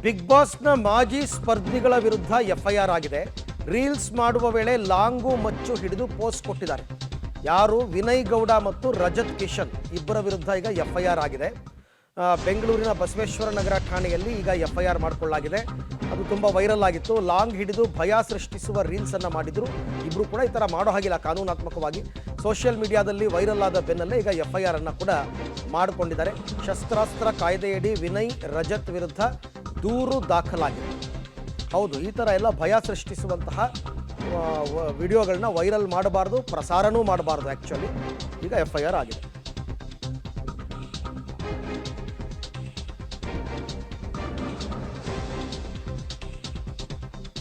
Big ಬಾಸ್ನ ಮಾಜಿ ಸ್ಪರ್ಧಿಗಳ ವಿರುದ್ಧ FIR ಆಗಿದೆ. ರೀಲ್ಸ್ ಮಾಡುವ ವೇಳೆ ಲಾಂಗು ಮಚ್ಚು ಹಿಡಿದು ಪೋಸ್ಟ್ ಕೊಟ್ಟಿದ್ದಾರೆ. ಯಾರು? ವಿನಯ್ ಗೌಡ ಮತ್ತು ರಜತ್ ಕಿಶನ್ ಇಬ್ಬರ ವಿರುದ್ಧ ಈಗ ಎಫ್ಐಆರ್ ಆಗಿದೆ. ಬೆಂಗಳೂರಿನ ಬಸವೇಶ್ವರ ನಗರ ಠಾಣೆಯಲ್ಲಿ ಈಗ ಎಫ್ಐಆರ್ ಮಾಡಿಕೊಳ್ಳಲಾಗಿದೆ. ಅದು ತುಂಬ ವೈರಲ್ ಆಗಿತ್ತು. ಲಾಂಗ್ ಹಿಡಿದು ಭಯ ಸೃಷ್ಟಿಸುವ ರೀಲ್ಸನ್ನು ಮಾಡಿದ್ರು. ಇಬ್ಬರು ಕೂಡ ಈ ಥರ ಮಾಡೋ ಹಾಗಿಲ್ಲ ಕಾನೂನಾತ್ಮಕವಾಗಿ. ಸೋಷಿಯಲ್ ಮೀಡಿಯಾದಲ್ಲಿ ವೈರಲ್ ಆದ ಬೆನ್ನಲ್ಲೇ ಈಗ ಎಫ್ಐಆರ್ ಅನ್ನು ಕೂಡ ಮಾಡಿಕೊಂಡಿದ್ದಾರೆ. ಶಸ್ತ್ರಾಸ್ತ್ರ ಕಾಯ್ದೆಯಡಿ ವಿನಯ್ ರಜತ್ ವಿರುದ್ಧ ದೂರು ದಾಖಲಾಗಿದೆ. ಹೌದು, ಈ ಥರ ಎಲ್ಲ ಭಯ ಸೃಷ್ಟಿಸುವಂತಹ ವಿಡಿಯೋಗಳನ್ನ ವೈರಲ್ ಮಾಡಬಾರ್ದು, ಪ್ರಸಾರನೂ ಮಾಡಬಾರ್ದು. ಆ್ಯಕ್ಚುಲಿ ಈಗ ಎಫ್ಐಆರ್ ಆಗಿದೆ.